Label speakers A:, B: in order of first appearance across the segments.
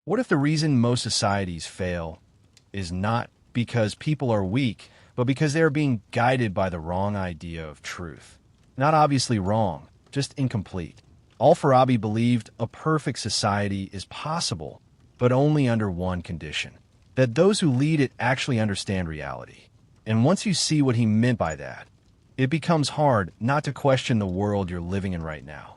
A: What if the reason most societies fail is not because people are weak, but because they are being guided by the wrong idea of truth? Not obviously wrong, just incomplete. Al-Farabi believed a perfect society is possible, but only under one condition: that those who lead it actually understand reality. And once you see what he meant by that, it becomes hard not to question the world you're living in right now.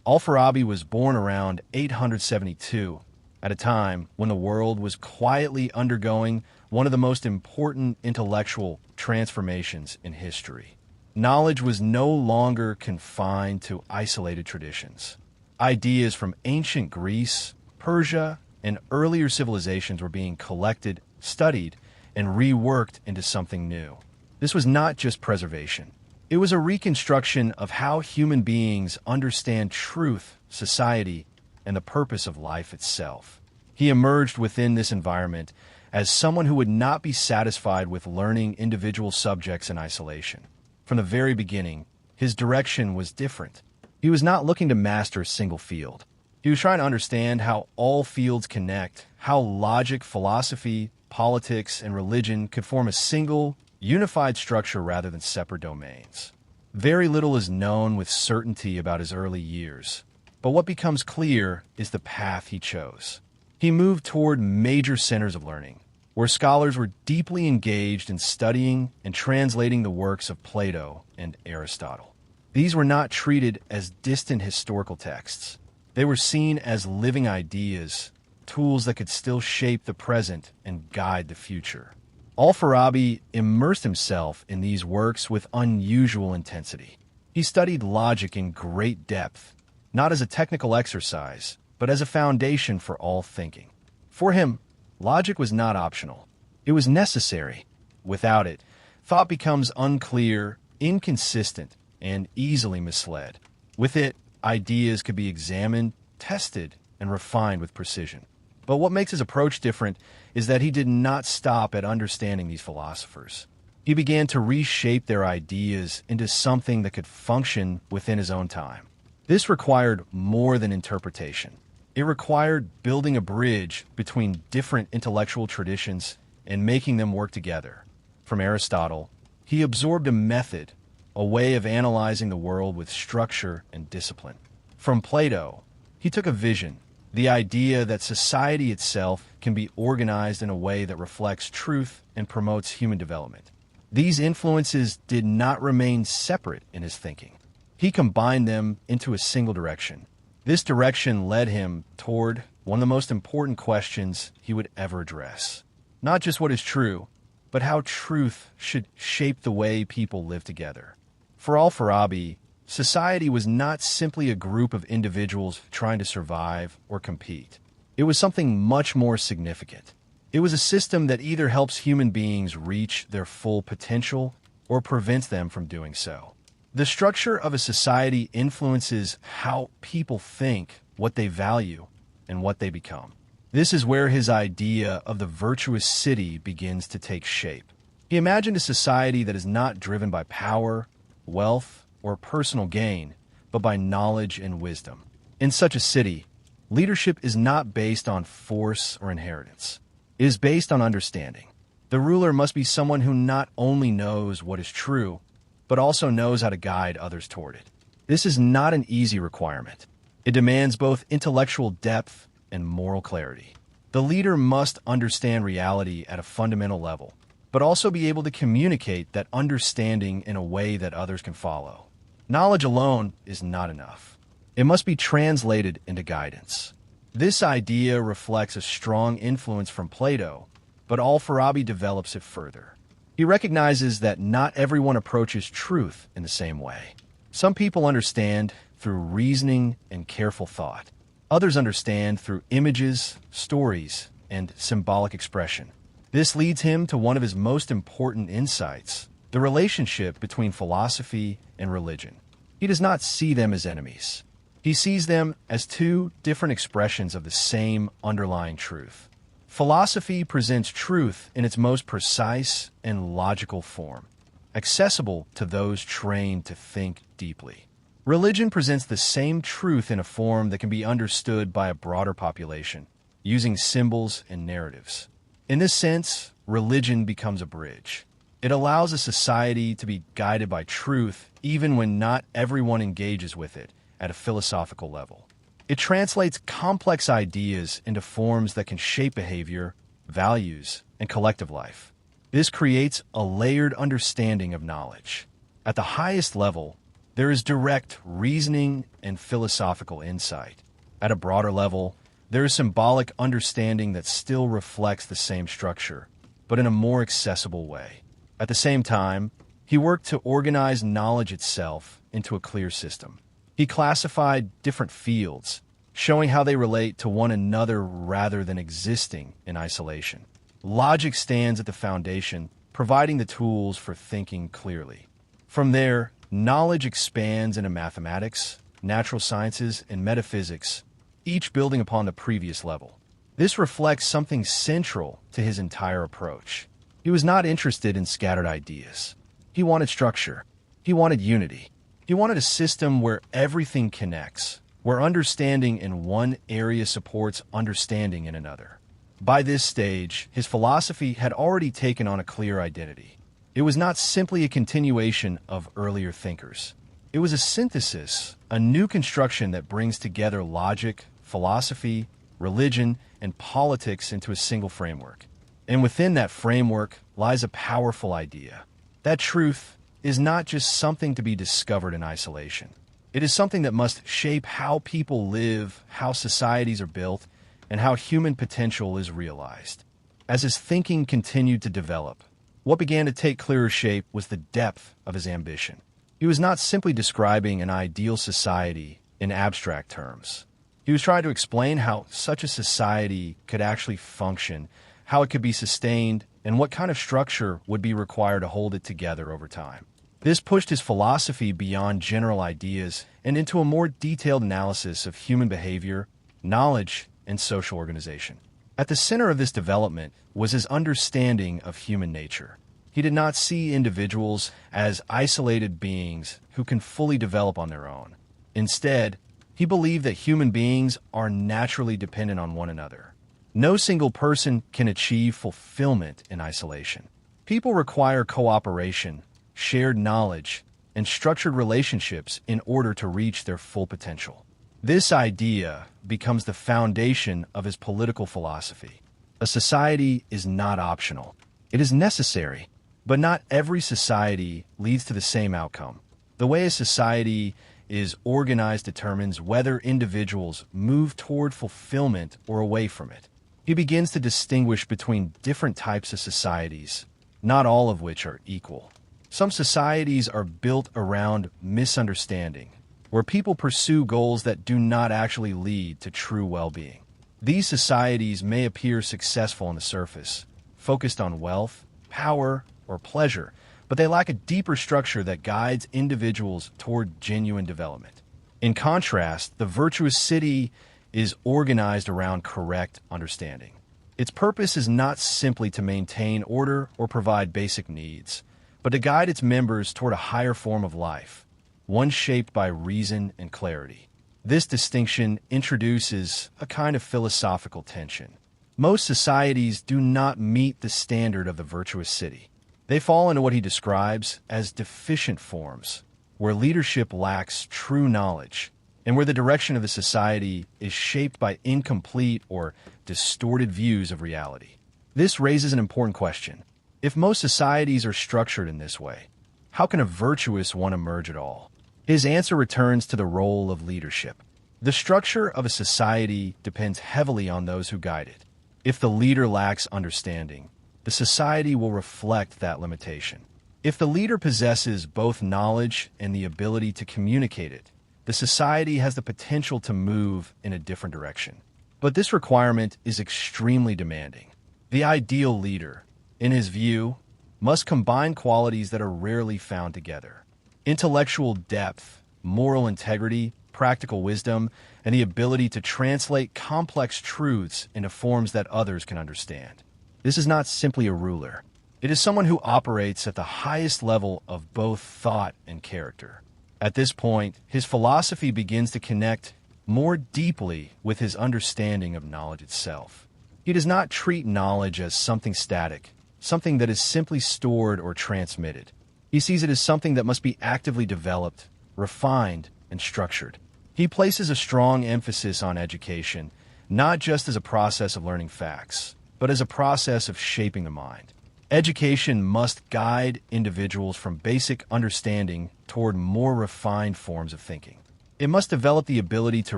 A: Al-Farabi was born around 872, at a time when the world was quietly undergoing one of the most important intellectual transformations in history. Knowledge was no longer confined to isolated traditions. Ideas from ancient Greece, Persia, and earlier civilizations were being collected, studied, and reworked into something new. This was not just preservation. It was a reconstruction of how human beings understand truth, society, and the purpose of life itself. He emerged within this environment as someone who would not be satisfied with learning individual subjects in isolation. From the very beginning, his direction was different. He was not looking to master a single field. He was trying to understand how all fields connect, how logic, philosophy, politics, and religion could form a single, unified structure rather than separate domains. Very little is known with certainty about his early years, but what becomes clear is the path he chose. He moved toward major centers of learning, where scholars were deeply engaged in studying and translating the works of Plato and Aristotle. These were not treated as distant historical texts. They were seen as living ideas, tools that could still shape the present and guide the future. Al-Farabi immersed himself in these works with unusual intensity. He studied logic in great depth, not as a technical exercise, but as a foundation for all thinking. For him, logic was not optional. It was necessary. Without it, thought becomes unclear, inconsistent, and easily misled. With it, ideas could be examined, tested, and refined with precision. But what makes his approach different is that he did not stop at understanding these philosophers. He began to reshape their ideas into something that could function within his own time. This required more than interpretation. It required building a bridge between different intellectual traditions and making them work together. From Aristotle, he absorbed a method, a way of analyzing the world with structure and discipline. From Plato, he took a vision, the idea that society itself can be organized in a way that reflects truth and promotes human development. These influences did not remain separate in his thinking. He combined them into a single direction. This direction led him toward one of the most important questions he would ever address. Not just what is true, but how truth should shape the way people live together. For Al-Farabi, society was not simply a group of individuals trying to survive or compete. It was something much more significant. It was a system that either helps human beings reach their full potential or prevents them from doing so. The structure of a society influences how people think, what they value, and what they become. This is where his idea of the virtuous city begins to take shape. He imagined a society that is not driven by power, wealth, or personal gain, but by knowledge and wisdom. In such a city, leadership is not based on force or inheritance. It is based on understanding. The ruler must be someone who not only knows what is true, but also knows how to guide others toward it. This is not an easy requirement. It demands both intellectual depth and moral clarity. The leader must understand reality at a fundamental level, but also be able to communicate that understanding in a way that others can follow. Knowledge alone is not enough. It must be translated into guidance. This idea reflects a strong influence from Plato, but Al-Farabi develops it further. He recognizes that not everyone approaches truth in the same way. Some people understand through reasoning and careful thought. Others understand through images, stories, and symbolic expression. This leads him to one of his most important insights: the relationship between philosophy and religion. He does not see them as enemies. He sees them as two different expressions of the same underlying truth. Philosophy presents truth in its most precise and logical form, accessible to those trained to think deeply. Religion presents the same truth in a form that can be understood by a broader population, using symbols and narratives. In this sense, religion becomes a bridge. It allows a society to be guided by truth even when not everyone engages with it at a philosophical level. It translates complex ideas into forms that can shape behavior, values, and collective life. This creates a layered understanding of knowledge. At the highest level, there is direct reasoning and philosophical insight. At a broader level, there is symbolic understanding that still reflects the same structure, but in a more accessible way. At the same time, he worked to organize knowledge itself into a clear system. He classified different fields, showing how they relate to one another rather than existing in isolation. Logic stands at the foundation, providing the tools for thinking clearly. From there, knowledge expands into mathematics, natural sciences, and metaphysics, each building upon the previous level. This reflects something central to his entire approach. He was not interested in scattered ideas. He wanted structure. He wanted unity. He wanted a system where everything connects, where understanding in one area supports understanding in another. By this stage, his philosophy had already taken on a clear identity. It was not simply a continuation of earlier thinkers. It was a synthesis, a new construction that brings together logic, philosophy, religion, and politics into a single framework. And within that framework lies a powerful idea. That truth is not just something to be discovered in isolation. It is something that must shape how people live, how societies are built, and how human potential is realized. As his thinking continued to develop, what began to take clearer shape was the depth of his ambition. He was not simply describing an ideal society in abstract terms. He was trying to explain how such a society could actually function, how it could be sustained, and what kind of structure would be required to hold it together over time. This pushed his philosophy beyond general ideas and into a more detailed analysis of human behavior, knowledge, and social organization. At the center of this development was his understanding of human nature. He did not see individuals as isolated beings who can fully develop on their own. Instead, he believed that human beings are naturally dependent on one another. No single person can achieve fulfillment in isolation. People require cooperation, shared knowledge, and structured relationships in order to reach their full potential. This idea becomes the foundation of his political philosophy. A society is not optional. It is necessary, but not every society leads to the same outcome. The way a society is organized determines whether individuals move toward fulfillment or away from it. He begins to distinguish between different types of societies, not all of which are equal. Some societies are built around misunderstanding, where people pursue goals that do not actually lead to true well-being. These societies may appear successful on the surface, focused on wealth, power, or pleasure, but they lack a deeper structure that guides individuals toward genuine development. In contrast, the virtuous city is organized around correct understanding. Its purpose is not simply to maintain order or provide basic needs, but to guide its members toward a higher form of life, one shaped by reason and clarity. This distinction introduces a kind of philosophical tension. Most societies do not meet the standard of the virtuous city. They fall into what he describes as deficient forms, where leadership lacks true knowledge, and where the direction of the society is shaped by incomplete or distorted views of reality. This raises an important question. If most societies are structured in this way, how can a virtuous one emerge at all? His answer returns to the role of leadership. The structure of a society depends heavily on those who guide it. If the leader lacks understanding, the society will reflect that limitation. If the leader possesses both knowledge and the ability to communicate it, the society has the potential to move in a different direction. But this requirement is extremely demanding. The ideal leader, in his view, must combine qualities that are rarely found together: intellectual depth, moral integrity, practical wisdom, and the ability to translate complex truths into forms that others can understand. This is not simply a ruler. It is someone who operates at the highest level of both thought and character. At this point, his philosophy begins to connect more deeply with his understanding of knowledge itself. He does not treat knowledge as something static, something that is simply stored or transmitted. He sees it as something that must be actively developed, refined, and structured. He places a strong emphasis on education, not just as a process of learning facts, but as a process of shaping the mind. Education must guide individuals from basic understanding toward more refined forms of thinking. It must develop the ability to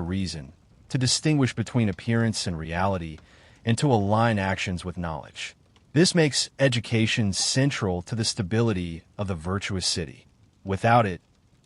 A: reason, to distinguish between appearance and reality, and to align actions with knowledge. This makes education central to the stability of the virtuous city. Without it,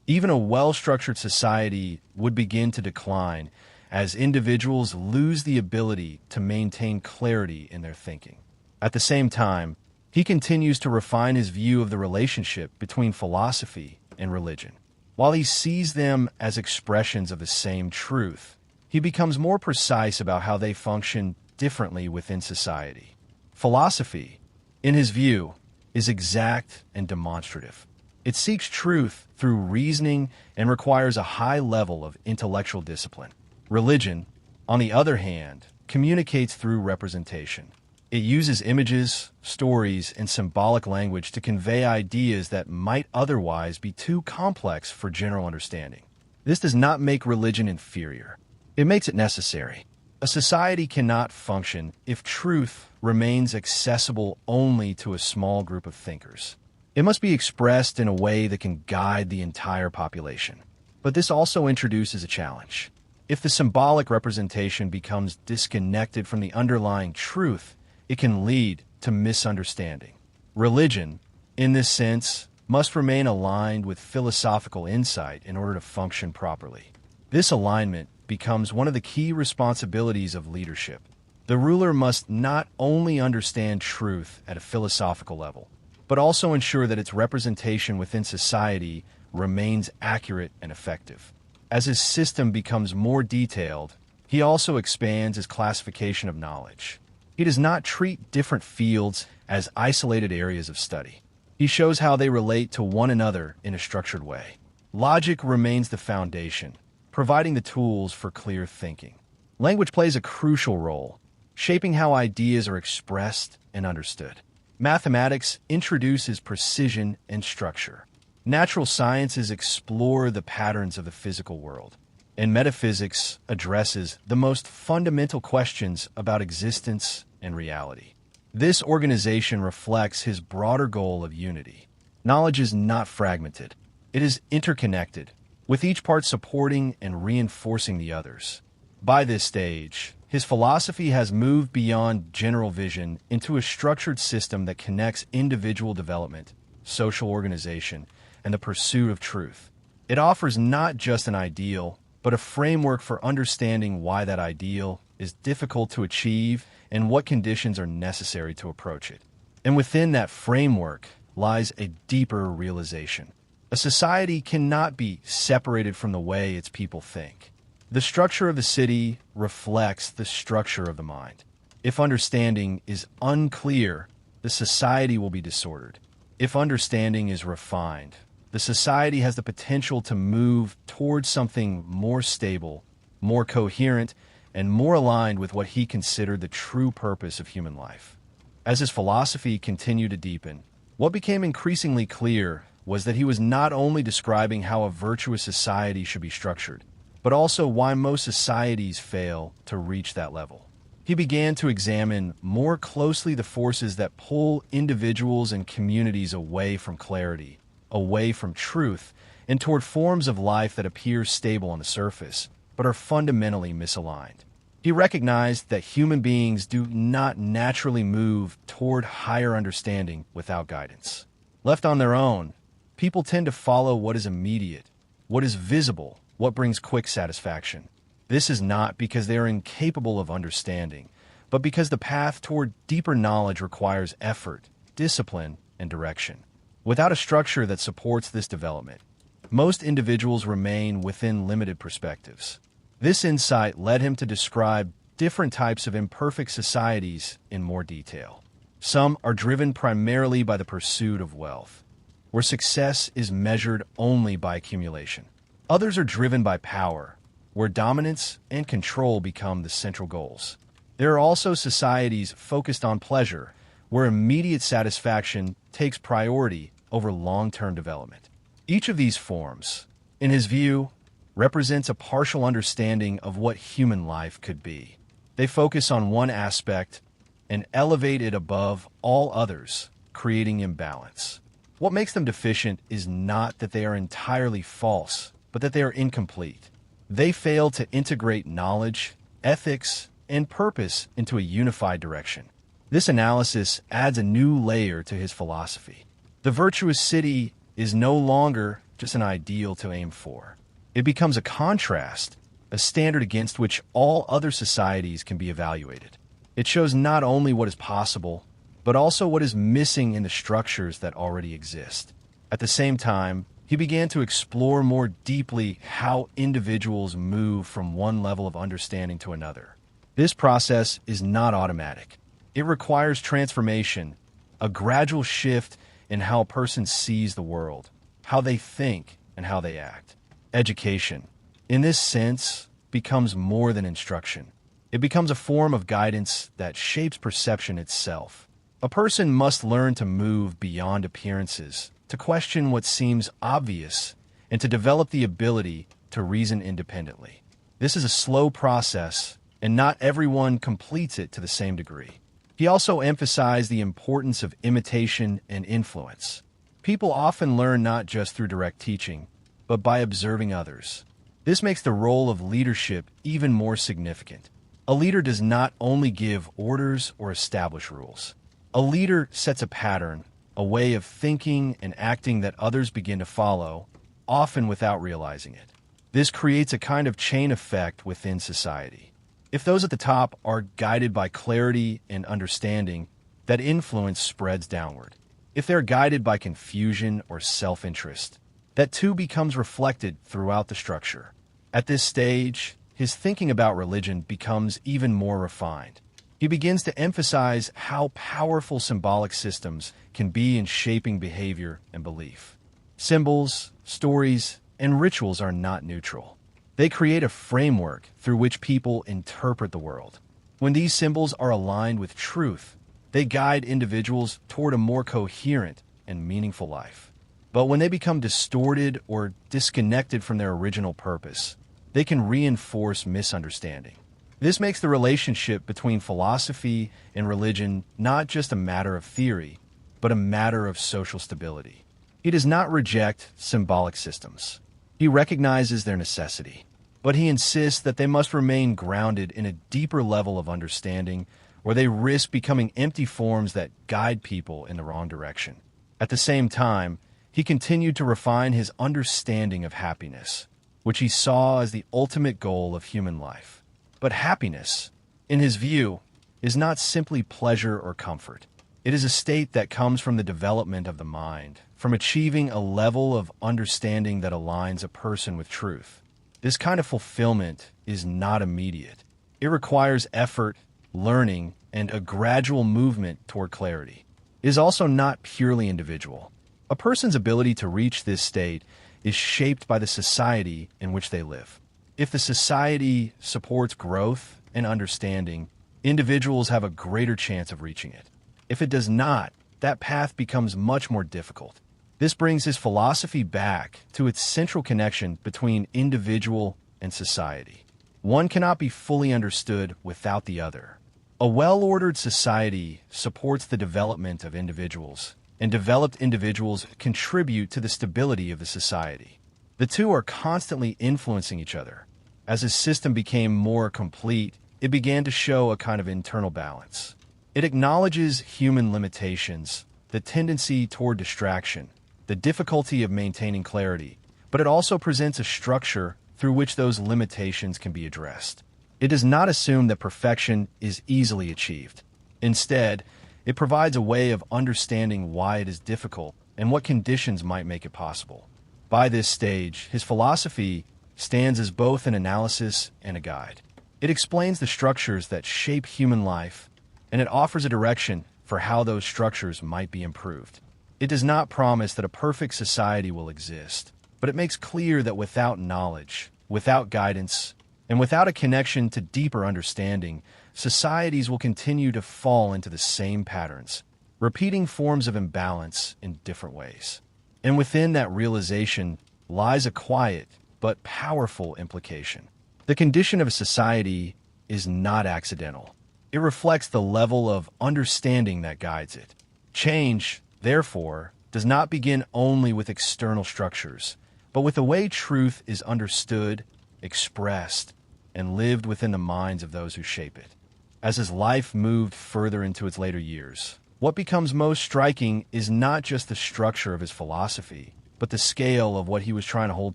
A: even a well-structured society would begin to decline as individuals lose the ability to maintain clarity in their thinking. At the same time, he continues to refine his view of the relationship between philosophy and religion. While he sees them as expressions of the same truth, he becomes more precise about how they function differently within society. Philosophy, in his view, is exact and demonstrative. It seeks truth through reasoning and requires a high level of intellectual discipline. Religion, on the other hand, communicates through representation. It uses images, stories, and symbolic language to convey ideas that might otherwise be too complex for general understanding. This does not make religion inferior. It makes it necessary. A society cannot function if truth remains accessible only to a small group of thinkers. It must be expressed in a way that can guide the entire population. But this also introduces a challenge. If the symbolic representation becomes disconnected from the underlying truth, it can lead to misunderstanding. Religion, in this sense, must remain aligned with philosophical insight in order to function properly. This alignment becomes one of the key responsibilities of leadership. The ruler must not only understand truth at a philosophical level, but also ensure that its representation within society remains accurate and effective. As his system becomes more detailed, he also expands his classification of knowledge. He does not treat different fields as isolated areas of study. He shows how they relate to one another in a structured way. Logic remains the foundation, providing the tools for clear thinking. Language plays a crucial role, shaping how ideas are expressed and understood. Mathematics introduces precision and structure. Natural sciences explore the patterns of the physical world, and metaphysics addresses the most fundamental questions about existence and reality. This organization reflects his broader goal of unity. Knowledge is not fragmented. It is interconnected, with each part supporting and reinforcing the others. By this stage, his philosophy has moved beyond general vision into a structured system that connects individual development, social organization, and the pursuit of truth. It offers not just an ideal, but a framework for understanding why that ideal is difficult to achieve and what conditions are necessary to approach it. And within that framework lies a deeper realization. A society cannot be separated from the way its people think. The structure of the city reflects the structure of the mind. If understanding is unclear, the society will be disordered. If understanding is refined, the society has the potential to move towards something more stable, more coherent, and more aligned with what he considered the true purpose of human life. As his philosophy continued to deepen, what became increasingly clear was that he was not only describing how a virtuous society should be structured, but also why most societies fail to reach that level. He began to examine more closely the forces that pull individuals and communities away from clarity, away from truth, and toward forms of life that appear stable on the surface, but are fundamentally misaligned. He recognized that human beings do not naturally move toward higher understanding without guidance. Left on their own, people tend to follow what is immediate, what is visible, what brings quick satisfaction. This is not because they are incapable of understanding, but because the path toward deeper knowledge requires effort, discipline, and direction. Without a structure that supports this development, most individuals remain within limited perspectives. This insight led him to describe different types of imperfect societies in more detail. Some are driven primarily by the pursuit of wealth, where success is measured only by accumulation. Others are driven by power, where dominance and control become the central goals. There are also societies focused on pleasure, where immediate satisfaction takes priority over long-term development. Each of these forms, in his view, represents a partial understanding of what human life could be. They focus on one aspect and elevate it above all others, creating imbalance. What makes them deficient is not that they are entirely false, but that they are incomplete. They fail to integrate knowledge, ethics, and purpose into a unified direction. This analysis adds a new layer to his philosophy. The virtuous city is no longer just an ideal to aim for. It becomes a contrast, a standard against which all other societies can be evaluated. It shows not only what is possible, but also what is missing in the structures that already exist. At the same time, he began to explore more deeply how individuals move from one level of understanding to another. This process is not automatic. It requires transformation, a gradual shift in how a person sees the world, how they think, and how they act. Education, in this sense, becomes more than instruction. It becomes a form of guidance that shapes perception itself. A person must learn to move beyond appearances, to question what seems obvious, and to develop the ability to reason independently. This is a slow process, and not everyone completes it to the same degree. He also emphasized the importance of imitation and influence. People often learn not just through direct teaching, but by observing others. This makes the role of leadership even more significant. A leader does not only give orders or establish rules. A leader sets a pattern, a way of thinking and acting that others begin to follow, often without realizing it. This creates a kind of chain effect within society. If those at the top are guided by clarity and understanding, that influence spreads downward. If they're guided by confusion or self-interest, that too becomes reflected throughout the structure. At this stage, his thinking about religion becomes even more refined. He begins to emphasize how powerful symbolic systems can be in shaping behavior and belief. Symbols, stories, and rituals are not neutral. They create a framework through which people interpret the world. When these symbols are aligned with truth, they guide individuals toward a more coherent and meaningful life. But when they become distorted or disconnected from their original purpose, they can reinforce misunderstanding. This makes the relationship between philosophy and religion not just a matter of theory, but a matter of social stability. He does not reject symbolic systems. He recognizes their necessity, but he insists that they must remain grounded in a deeper level of understanding, or they risk becoming empty forms that guide people in the wrong direction. At the same time, he continued to refine his understanding of happiness, which he saw as the ultimate goal of human life. But happiness, in his view, is not simply pleasure or comfort. It is a state that comes from the development of the mind, from achieving a level of understanding that aligns a person with truth. This kind of fulfillment is not immediate. It requires effort, learning, and a gradual movement toward clarity. It is also not purely individual. A person's ability to reach this state is shaped by the society in which they live. If the society supports growth and understanding, individuals have a greater chance of reaching it. If it does not, that path becomes much more difficult. This brings his philosophy back to its central connection between individual and society. One cannot be fully understood without the other. A well-ordered society supports the development of individuals, and developed individuals contribute to the stability of the society. The two are constantly influencing each other. As his system became more complete, it began to show a kind of internal balance. It acknowledges human limitations, the tendency toward distraction, the difficulty of maintaining clarity, but it also presents a structure through which those limitations can be addressed. It does not assume that perfection is easily achieved. Instead, it provides a way of understanding why it is difficult and what conditions might make it possible. By this stage, his philosophy stands as both an analysis and a guide. It explains the structures that shape human life, and it offers a direction for how those structures might be improved. It does not promise that a perfect society will exist, but it makes clear that without knowledge, without guidance, And without a connection to deeper understanding, societies will continue to fall into the same patterns, repeating forms of imbalance in different ways. And within that realization lies a quiet but powerful implication. The condition of a society is not accidental. It reflects the level of understanding that guides it. Change, therefore, does not begin only with external structures, but with the way truth is understood, expressed, and lived within the minds of those who shape it. As his life moved further into its later years, what becomes most striking is not just the structure of his philosophy, but the scale of what he was trying to hold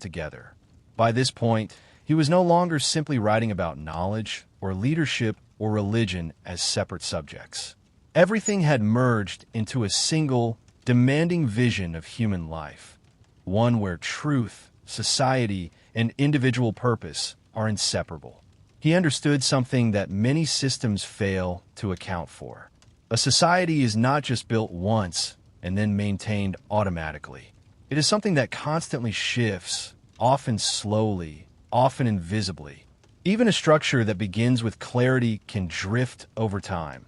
A: together. By this point, he was no longer simply writing about knowledge or leadership or religion as separate subjects. Everything had merged into a single, demanding vision of human life, one where truth, society, and individual purpose are inseparable. He understood something that many systems fail to account for. A society is not just built once and then maintained automatically. It is something that constantly shifts, often slowly, often invisibly. Even a structure that begins with clarity can drift over time,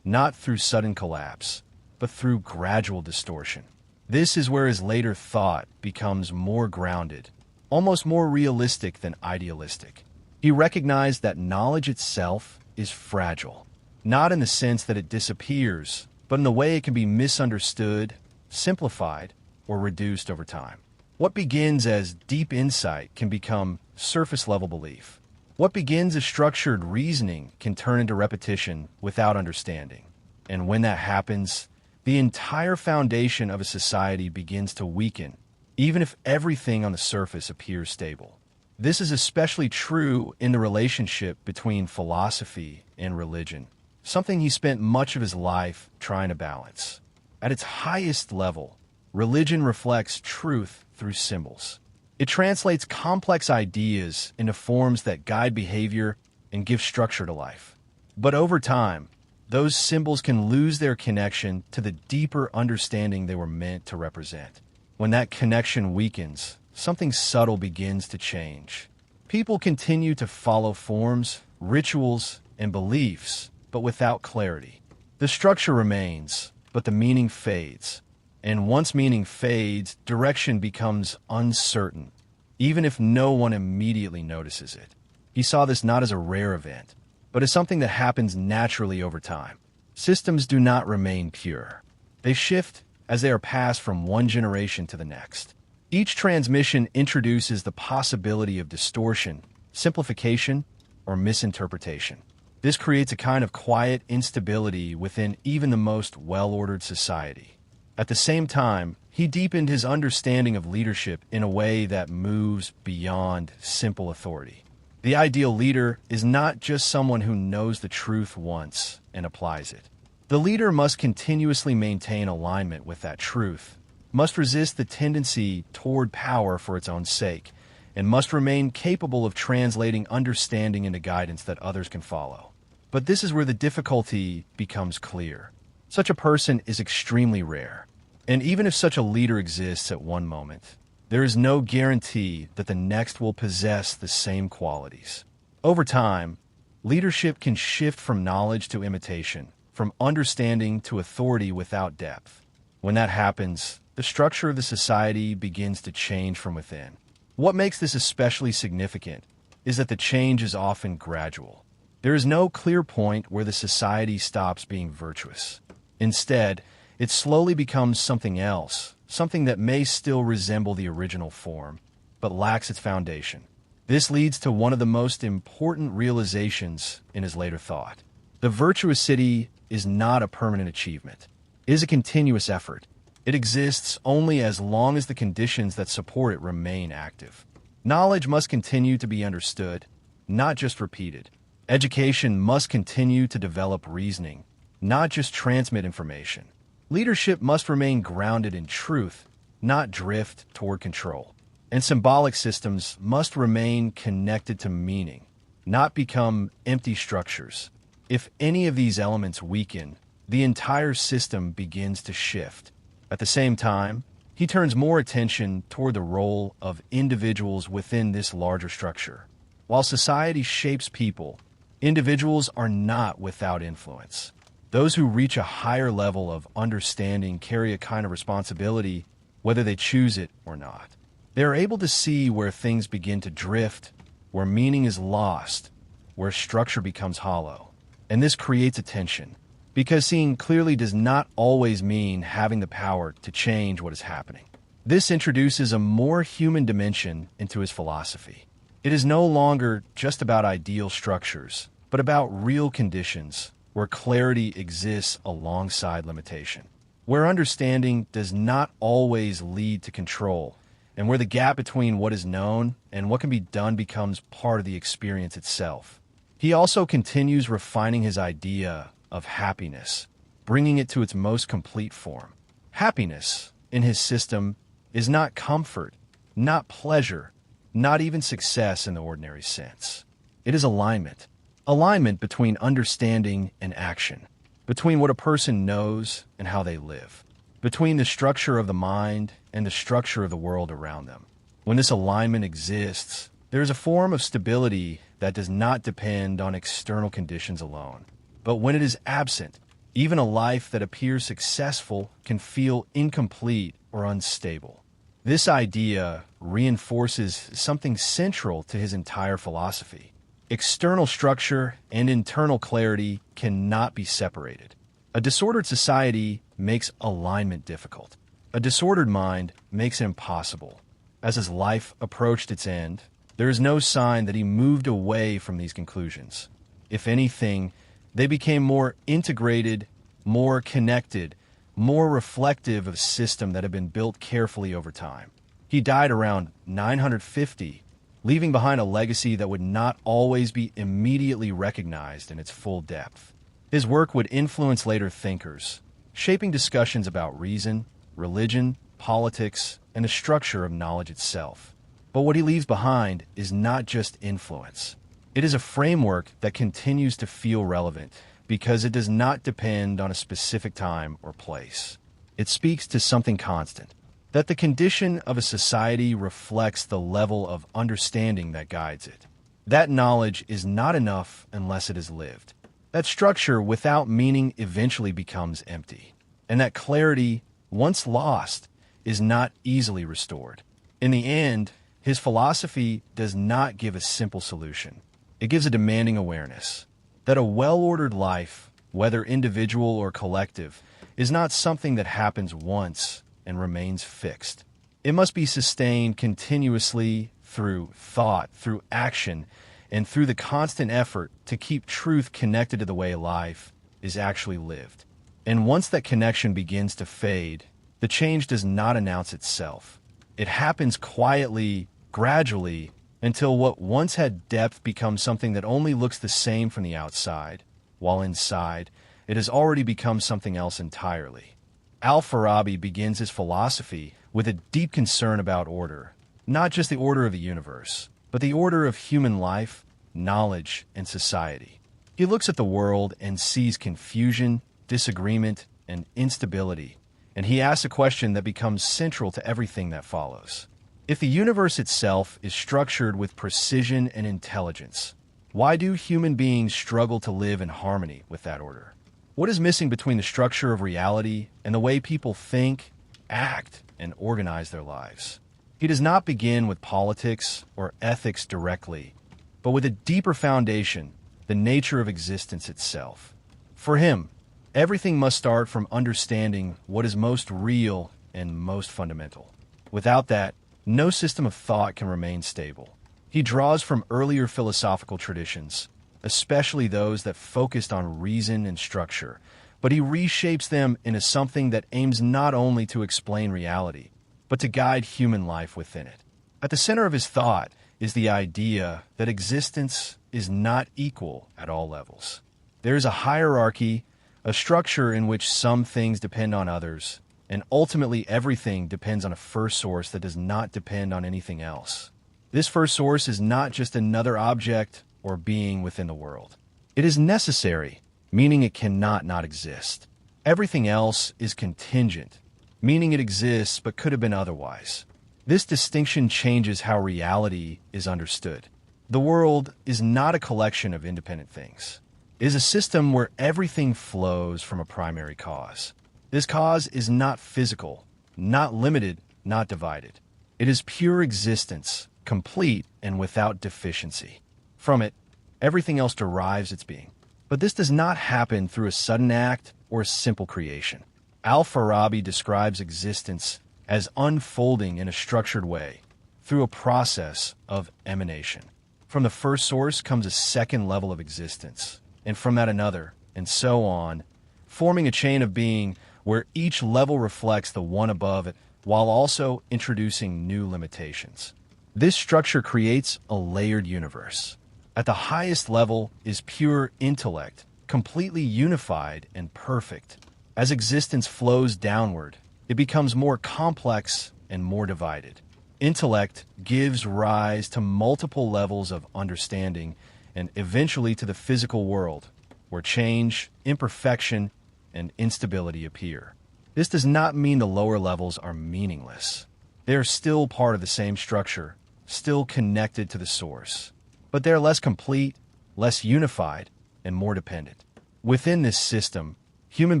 A: not through sudden collapse, but through gradual distortion. This is where his later thought becomes more grounded, almost more realistic than idealistic. He recognized that knowledge itself is fragile, not in the sense that it disappears, but in the way it can be misunderstood, simplified, or reduced over time. What begins as deep insight can become surface-level belief. What begins as structured reasoning can turn into repetition without understanding. And when that happens, the entire foundation of a society begins to weaken, even if everything on the surface appears stable. This is especially true in the relationship between philosophy and religion, something he spent much of his life trying to balance. At its highest level, religion reflects truth through symbols. It translates complex ideas into forms that guide behavior and give structure to life. But over time, those symbols can lose their connection to the deeper understanding they were meant to represent. When that connection weakens, something subtle begins to change. People continue to follow forms, rituals, and beliefs, but without clarity. The structure remains, but the meaning fades. And once meaning fades, direction becomes uncertain, even if no one immediately notices it. He saw this not as a rare event, but as something that happens naturally over time. Systems do not remain pure. They shift as they are passed from one generation to the next. Each transmission introduces the possibility of distortion, simplification, or misinterpretation. This creates a kind of quiet instability within even the most well-ordered society. At the same time, he deepened his understanding of leadership in a way that moves beyond simple authority. The ideal leader is not just someone who knows the truth once and applies it. The leader must continuously maintain alignment with that truth, must resist the tendency toward power for its own sake, and must remain capable of translating understanding into guidance that others can follow. But this is where the difficulty becomes clear. Such a person is extremely rare. And even if such a leader exists at one moment, there is no guarantee that the next will possess the same qualities. Over time, leadership can shift from knowledge to imitation, from understanding to authority without depth. When that happens, the structure of the society begins to change from within. What makes this especially significant is that the change is often gradual. There is no clear point where the society stops being virtuous. Instead, it slowly becomes something else, something that may still resemble the original form, but lacks its foundation. This leads to one of the most important realizations in his later thought. The virtuous city is not a permanent achievement. It is a continuous effort. It exists only as long as the conditions that support it remain active. Knowledge must continue to be understood, not just repeated. Education must continue to develop reasoning, not just transmit information. Leadership must remain grounded in truth, not drift toward control. And symbolic systems must remain connected to meaning, not become empty structures. If any of these elements weaken, the entire system begins to shift. At the same time, he turns more attention toward the role of individuals within this larger structure. While society shapes people, individuals are not without influence. Those who reach a higher level of understanding carry a kind of responsibility, whether they choose it or not. They are able to see where things begin to drift, where meaning is lost, where structure becomes hollow. And this creates a tension, because seeing clearly does not always mean having the power to change what is happening. This introduces a more human dimension into his philosophy. It is no longer just about ideal structures, but about real conditions where clarity exists alongside limitation, where understanding does not always lead to control, and where the gap between what is known and what can be done becomes part of the experience itself. He also continues refining his idea of happiness, bringing it to its most complete form. Happiness, in his system, is not comfort, not pleasure, not even success in the ordinary sense. It is alignment. Alignment between understanding and action, between what a person knows and how they live, between the structure of the mind and the structure of the world around them. When this alignment exists, there is a form of stability that does not depend on external conditions alone. But when it is absent, even a life that appears successful can feel incomplete or unstable. This idea reinforces something central to his entire philosophy. External structure and internal clarity cannot be separated. A disordered society makes alignment difficult. A disordered mind makes it impossible. As his life approached its end, there is no sign that he moved away from these conclusions. If anything, they became more integrated, more connected, more reflective of a system that had been built carefully over time. He died around 950, leaving behind a legacy that would not always be immediately recognized in its full depth. His work would influence later thinkers, shaping discussions about reason, religion, politics, and the structure of knowledge itself. But what he leaves behind is not just influence. It is a framework that continues to feel relevant because it does not depend on a specific time or place. It speaks to something constant, that the condition of a society reflects the level of understanding that guides it. That knowledge is not enough unless it is lived. That structure without meaning eventually becomes empty. And that clarity, once lost, is not easily restored. In the end, his philosophy does not give a simple solution. It gives a demanding awareness that a well-ordered life, whether individual or collective, is not something that happens once and remains fixed. It must be sustained continuously through thought, through action, and through the constant effort to keep truth connected to the way life is actually lived. And once that connection begins to fade, the change does not announce itself. It happens quietly, gradually, until what once had depth becomes something that only looks the same from the outside, while inside, it has already become something else entirely. Al-Farabi begins his philosophy with a deep concern about order, not just the order of the universe, but the order of human life, knowledge, and society. He looks at the world and sees confusion, disagreement, and instability, and he asks a question that becomes central to everything that follows. If the universe itself is structured with precision and intelligence, why do human beings struggle to live in harmony with that order? What is missing between the structure of reality and the way people think, act, and organize their lives? He does not begin with politics or ethics directly, but with a deeper foundation, the nature of existence itself. For him, everything must start from understanding what is most real and most fundamental. Without that, no system of thought can remain stable. He draws from earlier philosophical traditions, especially those that focused on reason and structure, but he reshapes them into something that aims not only to explain reality, but to guide human life within it. At the center of his thought is the idea that existence is not equal at all levels. There is a hierarchy, a structure in which some things depend on others, and ultimately everything depends on a first source that does not depend on anything else. This first source is not just another object or being within the world. It is necessary, meaning it cannot not exist. Everything else is contingent, meaning it exists but could have been otherwise. This distinction changes how reality is understood. The world is not a collection of independent things. It is a system where everything flows from a primary cause. This cause is not physical, not limited, not divided. It is pure existence, complete and without deficiency. From it, everything else derives its being. But this does not happen through a sudden act or a simple creation. Al-Farabi describes existence as unfolding in a structured way through a process of emanation. From the first source comes a second level of existence, and from that another, and so on, forming a chain of being where each level reflects the one above it while also introducing new limitations. This structure creates a layered universe. At the highest level is pure intellect, completely unified and perfect. As existence flows downward, it becomes more complex and more divided. Intellect gives rise to multiple levels of understanding and eventually to the physical world, where change, imperfection, and instability appear. This does not mean the lower levels are meaningless. They are still part of the same structure, still connected to the source. But they are less complete, less unified, and more dependent. Within this system, human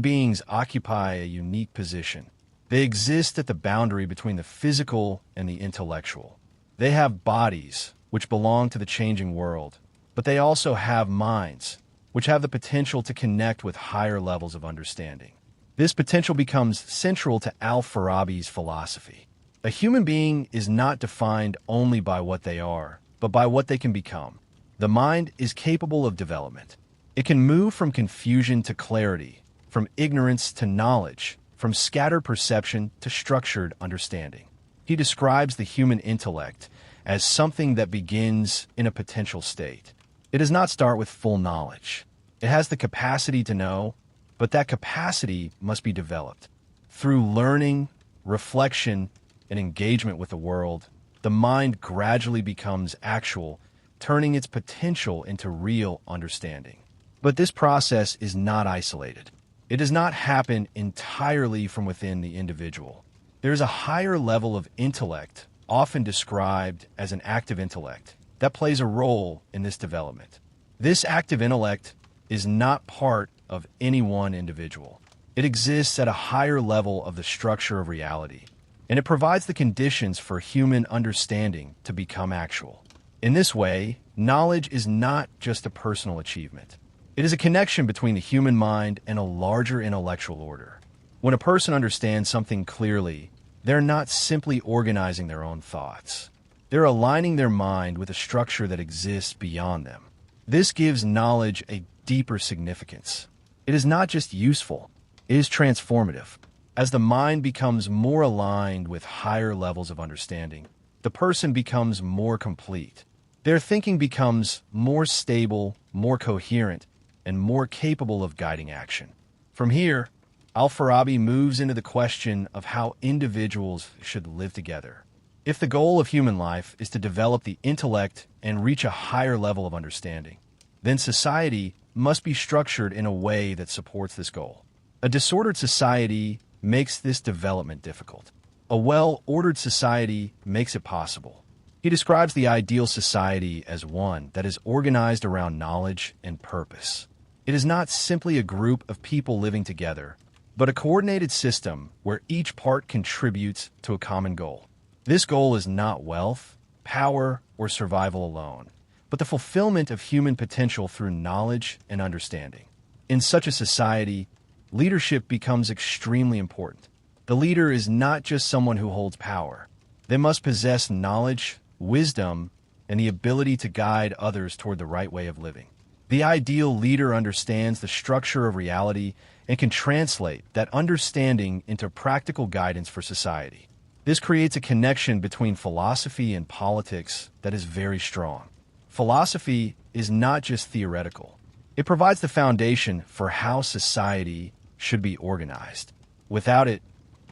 A: beings occupy a unique position. They exist at the boundary between the physical and the intellectual. They have bodies, which belong to the changing world, but they also have minds, which have the potential to connect with higher levels of understanding. This potential becomes central to Al-Farabi's philosophy. A human being is not defined only by what they are, but by what they can become. The mind is capable of development. It can move from confusion to clarity, from ignorance to knowledge, from scattered perception to structured understanding. He describes the human intellect as something that begins in a potential state. It does not start with full knowledge. It has the capacity to know, but that capacity must be developed. Through learning, reflection, and engagement with the world, the mind gradually becomes actual, turning its potential into real understanding. But this process is not isolated. It does not happen entirely from within the individual. There is a higher level of intellect, often described as an active intellect, that plays a role in this development. This active intellect is not part of any one individual. It exists at a higher level of the structure of reality, and it provides the conditions for human understanding to become actual. In this way, knowledge is not just a personal achievement. It is a connection between the human mind and a larger intellectual order. When a person understands something clearly, they're not simply organizing their own thoughts. They're aligning their mind with a structure that exists beyond them. This gives knowledge a deeper significance. It is not just useful, it is transformative. As the mind becomes more aligned with higher levels of understanding, the person becomes more complete. Their thinking becomes more stable, more coherent, and more capable of guiding action. From here, Al-Farabi moves into the question of how individuals should live together. If the goal of human life is to develop the intellect and reach a higher level of understanding, then society must be structured in a way that supports this goal. A disordered society makes this development difficult. A well-ordered society makes it possible. He describes the ideal society as one that is organized around knowledge and purpose. It is not simply a group of people living together, but a coordinated system where each part contributes to a common goal. This goal is not wealth, power, or survival alone, but the fulfillment of human potential through knowledge and understanding. In such a society, leadership becomes extremely important. The leader is not just someone who holds power. They must possess knowledge, wisdom, and the ability to guide others toward the right way of living. The ideal leader understands the structure of reality and can translate that understanding into practical guidance for society. This creates a connection between philosophy and politics that is very strong. Philosophy is not just theoretical. It provides the foundation for how society should be organized. Without it,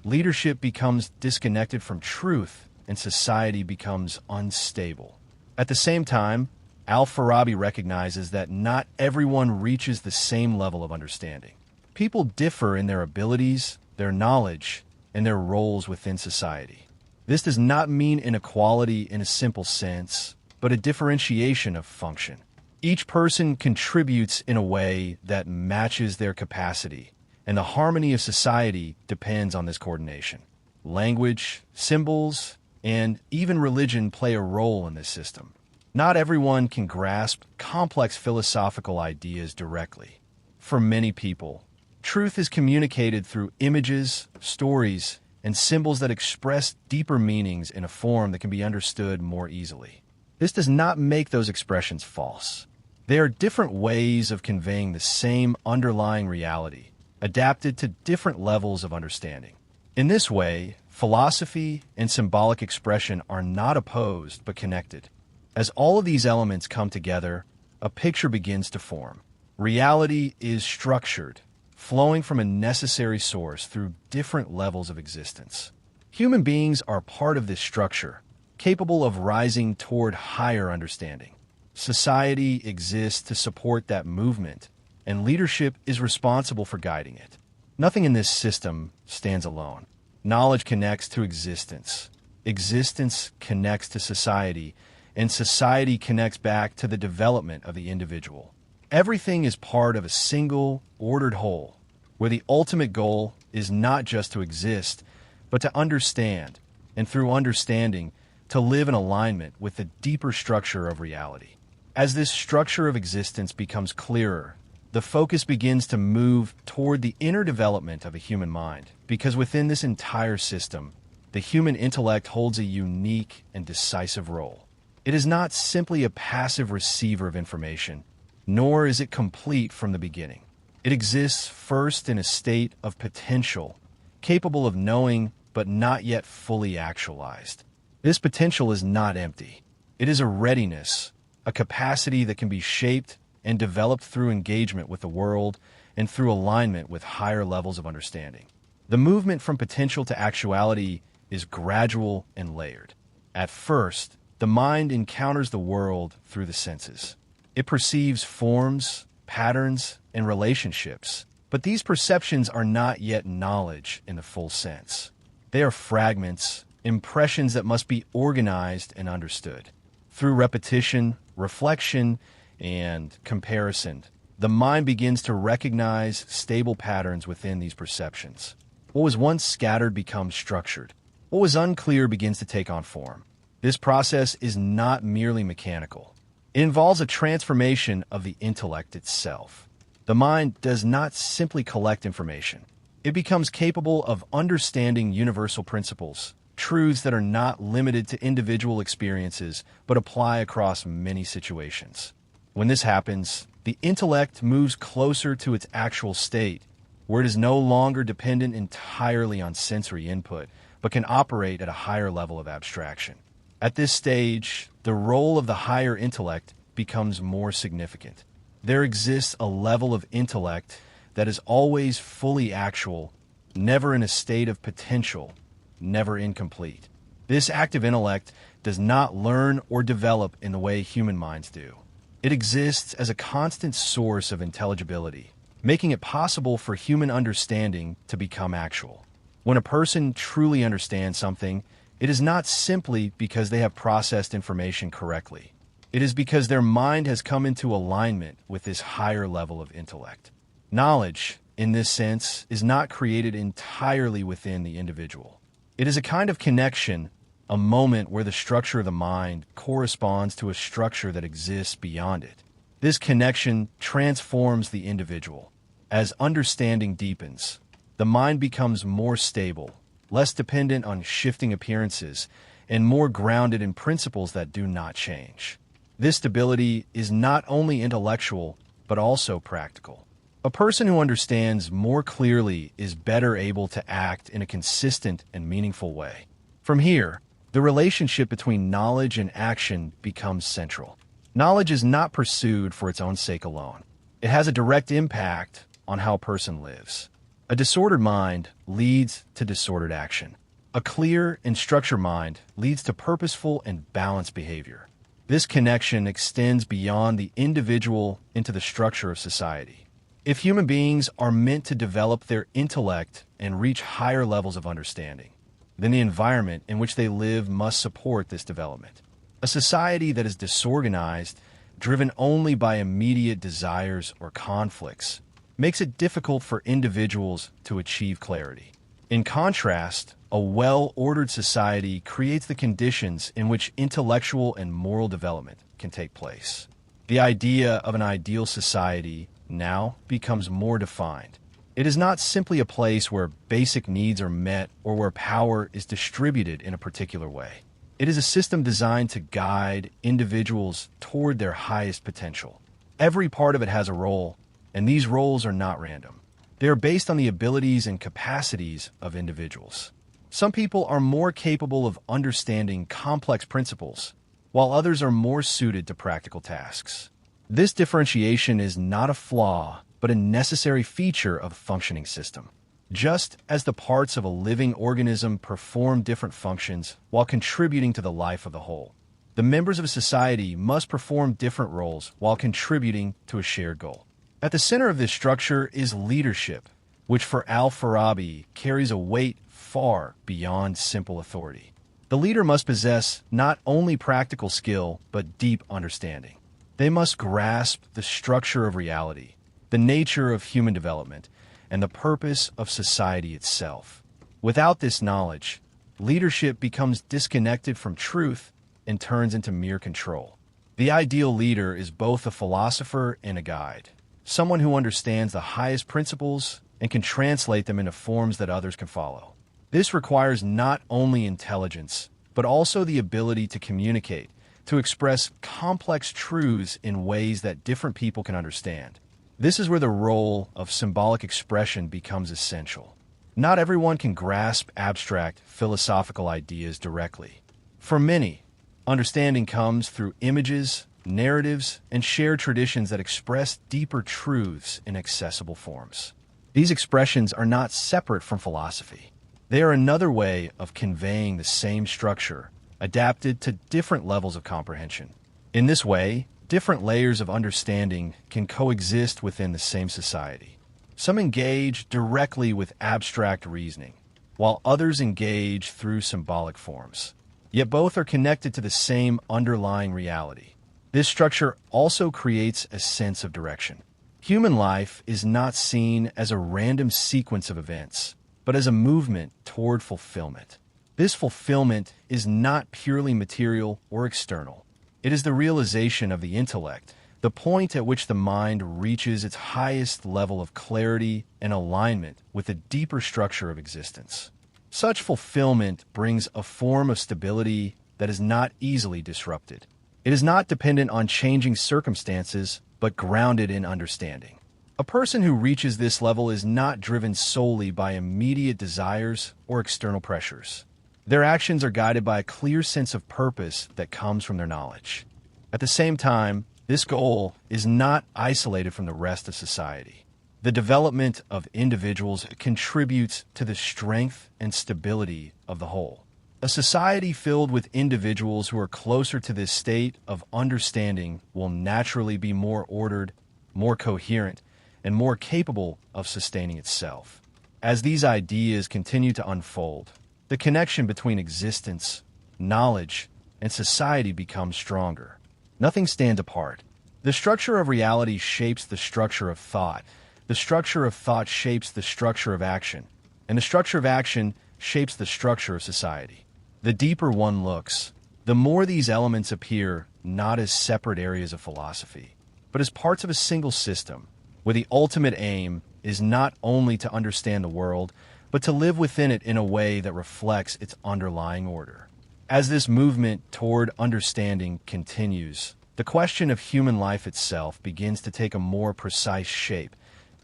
A: leadership becomes disconnected from truth and society becomes unstable. At the same time, Al-Farabi recognizes that not everyone reaches the same level of understanding. People differ in their abilities, their knowledge, and their roles within society. This does not mean inequality in a simple sense, but a differentiation of function. Each person contributes in a way that matches their capacity, and the harmony of society depends on this coordination. Language, symbols, and even religion play a role in this system. Not everyone can grasp complex philosophical ideas directly. For many people, truth is communicated through images, stories, and symbols that express deeper meanings in a form that can be understood more easily. This does not make those expressions false. They are different ways of conveying the same underlying reality, adapted to different levels of understanding. In this way, philosophy and symbolic expression are not opposed but connected. As all of these elements come together, a picture begins to form. Reality is structured, flowing from a necessary source through different levels of existence. Human beings are part of this structure, capable of rising toward higher understanding. Society exists to support that movement, and leadership is responsible for guiding it. Nothing in this system stands alone. Knowledge connects to existence. Existence connects to society, and society connects back to the development of the individual. Everything is part of a single, ordered whole, where the ultimate goal is not just to exist, but to understand, and through understanding, to live in alignment with the deeper structure of reality. As this structure of existence becomes clearer, the focus begins to move toward the inner development of a human mind, because within this entire system, the human intellect holds a unique and decisive role. It is not simply a passive receiver of information, nor is it complete from the beginning. It exists first in a state of potential, capable of knowing but not yet fully actualized. This potential is not empty. It is a readiness, a capacity that can be shaped and developed through engagement with the world and through alignment with higher levels of understanding. The movement from potential to actuality is gradual and layered. At first, the mind encounters the world through the senses. It perceives forms, patterns, and relationships, but these perceptions are not yet knowledge in the full sense. They are fragments, impressions that must be organized and understood. Through repetition, reflection, and comparison, the mind begins to recognize stable patterns within these perceptions. What was once scattered becomes structured. What was unclear begins to take on form. This process is not merely mechanical. It involves a transformation of the intellect itself. The mind does not simply collect information. It becomes capable of understanding universal principles, truths that are not limited to individual experiences, but apply across many situations. When this happens, the intellect moves closer to its actual state, where it is no longer dependent entirely on sensory input, but can operate at a higher level of abstraction. At this stage, the role of the higher intellect becomes more significant. There exists a level of intellect that is always fully actual, never in a state of potential, never incomplete. This active intellect does not learn or develop in the way human minds do. It exists as a constant source of intelligibility, making it possible for human understanding to become actual. When a person truly understands something, it is not simply because they have processed information correctly. It is because their mind has come into alignment with this higher level of intellect. Knowledge, in this sense, is not created entirely within the individual. It is a kind of connection, a moment where the structure of the mind corresponds to a structure that exists beyond it. This connection transforms the individual. As understanding deepens, the mind becomes more stable, less dependent on shifting appearances, and more grounded in principles that do not change. This stability is not only intellectual, but also practical. A person who understands more clearly is better able to act in a consistent and meaningful way. From here, the relationship between knowledge and action becomes central. Knowledge is not pursued for its own sake alone. It has a direct impact on how a person lives. A disordered mind leads to disordered action. A clear and structured mind leads to purposeful and balanced behavior. This connection extends beyond the individual into the structure of society. If human beings are meant to develop their intellect and reach higher levels of understanding, then the environment in which they live must support this development. A A society that is disorganized, driven only by immediate desires or conflicts, makes it difficult for individuals to achieve clarity. In contrast, a well-ordered society creates the conditions in which intellectual and moral development can take place. The idea of an ideal society now becomes more defined. It is not simply a place where basic needs are met or where power is distributed in a particular way. It is a system designed to guide individuals toward their highest potential. Every part of it has a role, and these roles are not random. They are based on the abilities and capacities of individuals. Some people are more capable of understanding complex principles, while others are more suited to practical tasks. This differentiation is not a flaw, but a necessary feature of a functioning system. Just as the parts of a living organism perform different functions while contributing to the life of the whole, the members of a society must perform different roles while contributing to a shared goal. At the center of this structure is leadership, which for Al-Farabi carries a weight far beyond simple authority. The leader must possess not only practical skill, but deep understanding. They must grasp the structure of reality, the nature of human development, and the purpose of society itself. Without this knowledge, leadership becomes disconnected from truth and turns into mere control. The ideal leader is both a philosopher and a guide, someone who understands the highest principles and can translate them into forms that others can follow. This requires not only intelligence, but also the ability to communicate, to express complex truths in ways that different people can understand. This is where the role of symbolic expression becomes essential. Not everyone can grasp abstract philosophical ideas directly. For many, understanding comes through images, narratives, and shared traditions that express deeper truths in accessible forms. These expressions are not separate from philosophy. They are another way of conveying the same structure, adapted to different levels of comprehension. In this way, different layers of understanding can coexist within the same society. Some engage directly with abstract reasoning, while others engage through symbolic forms. Yet both are connected to the same underlying reality. This structure also creates a sense of direction. Human life is not seen as a random sequence of events, but as a movement toward fulfillment. This fulfillment is not purely material or external. It is the realization of the intellect, the point at which the mind reaches its highest level of clarity and alignment with the deeper structure of existence. Such fulfillment brings a form of stability that is not easily disrupted. It is not dependent on changing circumstances, but grounded in understanding. A person who reaches this level is not driven solely by immediate desires or external pressures. Their actions are guided by a clear sense of purpose that comes from their knowledge. At the same time, this goal is not isolated from the rest of society. The development of individuals contributes to the strength and stability of the whole. A society filled with individuals who are closer to this state of understanding will naturally be more ordered, more coherent, and more capable of sustaining itself. As these ideas continue to unfold, the connection between existence, knowledge, and society becomes stronger. Nothing stands apart. The structure of reality shapes the structure of thought. The structure of thought shapes the structure of action. And the structure of action shapes the structure of society. The deeper one looks, the more these elements appear not as separate areas of philosophy, but as parts of a single system, where the ultimate aim is not only to understand the world, but to live within it in a way that reflects its underlying order. As this movement toward understanding continues, the question of human life itself begins to take a more precise shape,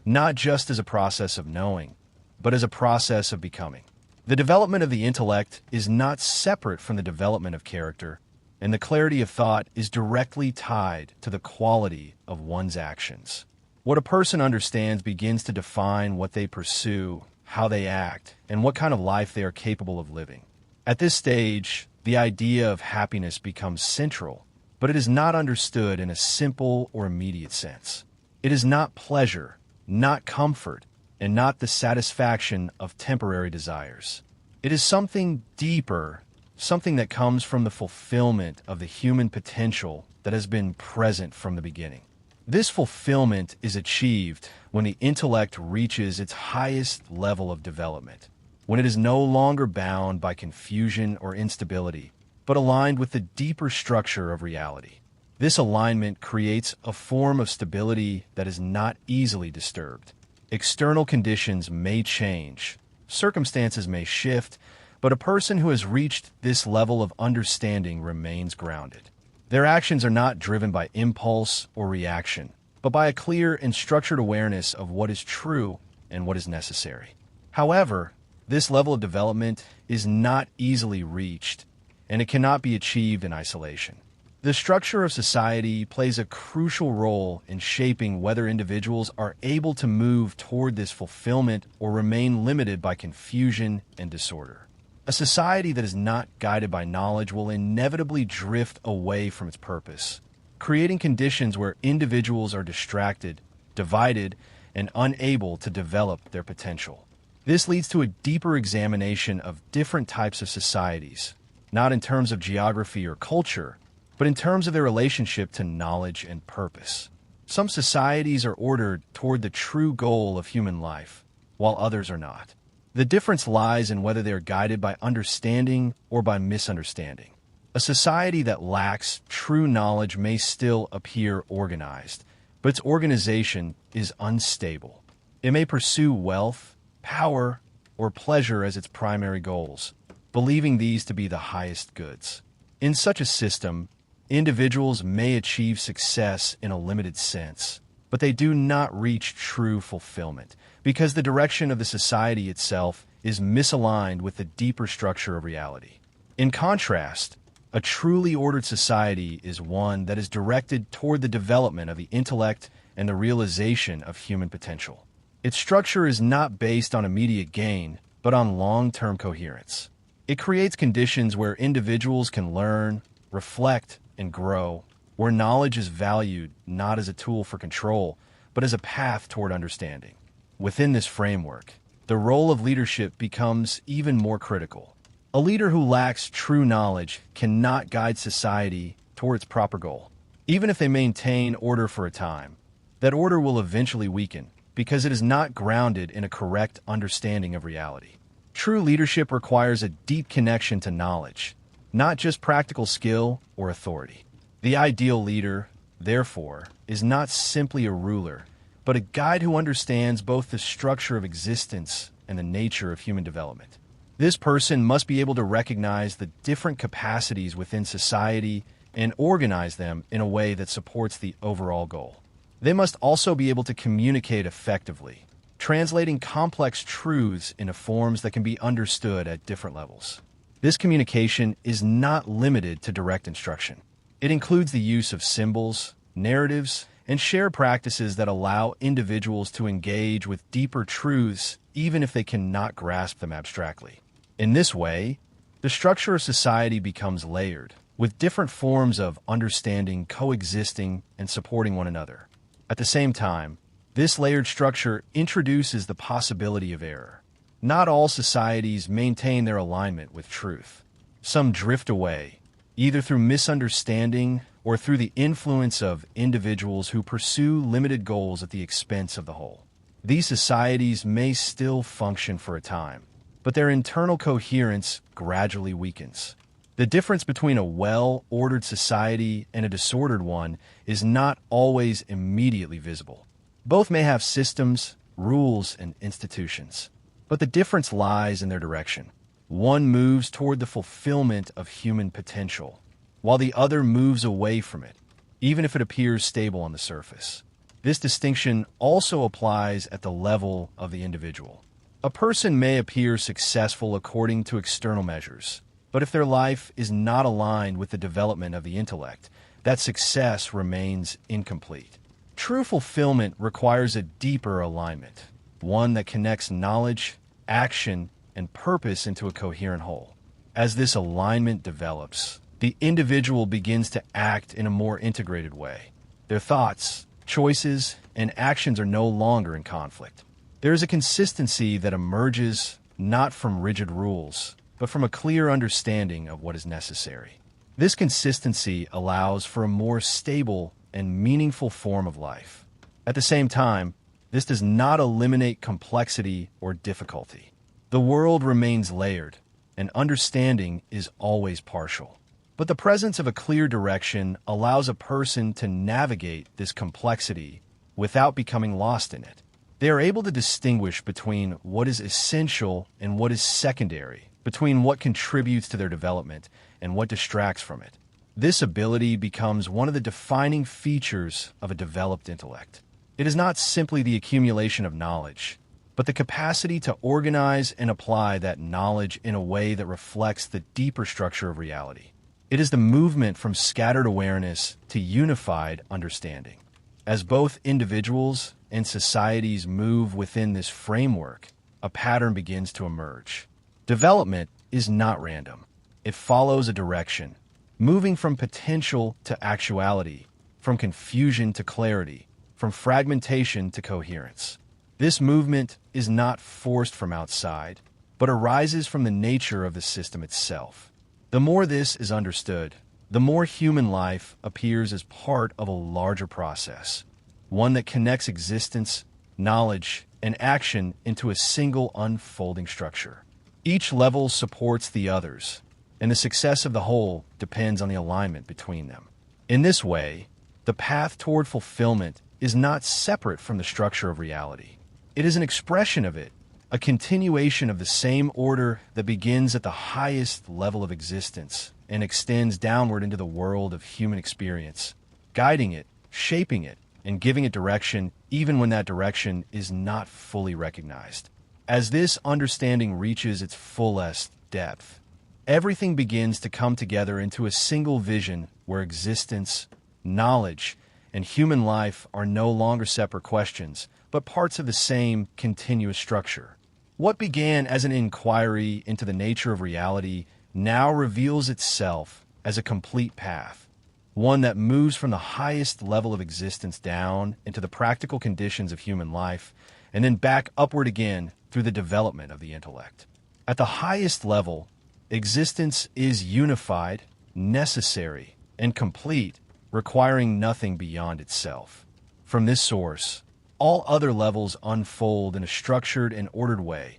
A: not just as a process of knowing, but as a process of becoming. The development of the intellect is not separate from the development of character, and the clarity of thought is directly tied to the quality of one's actions. What a person understands begins to define what they pursue, how they act, and what kind of life they are capable of living. At this stage, the idea of happiness becomes central, but it is not understood in a simple or immediate sense. It is not pleasure, not comfort, and not the satisfaction of temporary desires. It is something deeper something that comes from the fulfillment of the human potential that has been present from the beginning. This fulfillment is achieved when the intellect reaches its highest level of development, when it is no longer bound by confusion or instability, but aligned with the deeper structure of reality. This alignment creates a form of stability that is not easily disturbed. External conditions may change, circumstances may shift, but a person who has reached this level of understanding remains grounded. Their actions are not driven by impulse or reaction, but by a clear and structured awareness of what is true and what is necessary. However, this level of development is not easily reached, and it cannot be achieved in isolation. The structure of society plays a crucial role in shaping whether individuals are able to move toward this fulfillment or remain limited by confusion and disorder. A society that is not guided by knowledge will inevitably drift away from its purpose, creating conditions where individuals are distracted, divided, and unable to develop their potential. This leads to a deeper examination of different types of societies, not in terms of geography or culture, but in terms of their relationship to knowledge and purpose. Some societies are ordered toward the true goal of human life, while others are not. The difference lies in whether they are guided by understanding or by misunderstanding. A society that lacks true knowledge may still appear organized, but its organization is unstable. It may pursue wealth, power, or pleasure as its primary goals, believing these to be the highest goods. In such a system, individuals may achieve success in a limited sense, but they do not reach true fulfillment because the direction of the society itself is misaligned with the deeper structure of reality. In contrast, a truly ordered society is one that is directed toward the development of the intellect and the realization of human potential. Its structure is not based on immediate gain, but on long-term coherence. It creates conditions where individuals can learn, reflect, and grow, where knowledge is valued not as a tool for control, but as a path toward understanding. Within this framework, the role of leadership becomes even more critical. A leader who lacks true knowledge cannot guide society toward its proper goal. Even if they maintain order for a time, that order will eventually weaken because it is not grounded in a correct understanding of reality. True leadership requires a deep connection to knowledge, not just practical skill or authority. The ideal leader, therefore, is not simply a ruler, but a guide who understands both the structure of existence and the nature of human development. This person must be able to recognize the different capacities within society and organize them in a way that supports the overall goal. They must also be able to communicate effectively, translating complex truths into forms that can be understood at different levels. This communication is not limited to direct instruction. It includes the use of symbols, narratives, and shared practices that allow individuals to engage with deeper truths even if they cannot grasp them abstractly. In this way, the structure of society becomes layered, with different forms of understanding coexisting and supporting one another. At the same time, this layered structure introduces the possibility of error. Not all societies maintain their alignment with truth. Some drift away, either through misunderstanding or through the influence of individuals who pursue limited goals at the expense of the whole. These societies may still function for a time, but their internal coherence gradually weakens. The difference between a well-ordered society and a disordered one is not always immediately visible. Both may have systems, rules, and institutions, but the difference lies in their direction. One moves toward the fulfillment of human potential, while the other moves away from it, even if it appears stable on the surface. This distinction also applies at the level of the individual. A person may appear successful according to external measures, but if their life is not aligned with the development of the intellect, that success remains incomplete. True fulfillment requires a deeper alignment, one that connects knowledge, action, and purpose into a coherent whole. As this alignment develops, the individual begins to act in a more integrated way. Their thoughts, choices, and actions are no longer in conflict. There is a consistency that emerges not from rigid rules, but from a clear understanding of what is necessary. This consistency allows for a more stable and meaningful form of life. At the same time, this does not eliminate complexity or difficulty. The world remains layered, and understanding is always partial. But the presence of a clear direction allows a person to navigate this complexity without becoming lost in it. They are able to distinguish between what is essential and what is secondary, between what contributes to their development and what distracts from it. This ability becomes one of the defining features of a developed intellect. It is not simply the accumulation of knowledge, but the capacity to organize and apply that knowledge in a way that reflects the deeper structure of reality. It is the movement from scattered awareness to unified understanding. As both individuals and societies move within this framework, a pattern begins to emerge. Development is not random. It follows a direction, moving from potential to actuality, from confusion to clarity, from fragmentation to coherence. This movement is not forced from outside, but arises from the nature of the system itself. The more this is understood, the more human life appears as part of a larger process, one that connects existence, knowledge, and action into a single unfolding structure. Each level supports the others, and the success of the whole depends on the alignment between them. In this way, the path toward fulfillment is not separate from the structure of reality. It is an expression of it, a continuation of the same order that begins at the highest level of existence and extends downward into the world of human experience, guiding it, shaping it, and giving it direction even when that direction is not fully recognized. As this understanding reaches its fullest depth, everything begins to come together into a single vision where existence, knowledge, and human life are no longer separate questions, but parts of the same continuous structure. What began as an inquiry into the nature of reality now reveals itself as a complete path, one that moves from the highest level of existence down into the practical conditions of human life, and then back upward again through the development of the intellect. At the highest level, existence is unified, necessary, and complete, requiring nothing beyond itself. From this source, all other levels unfold in a structured and ordered way,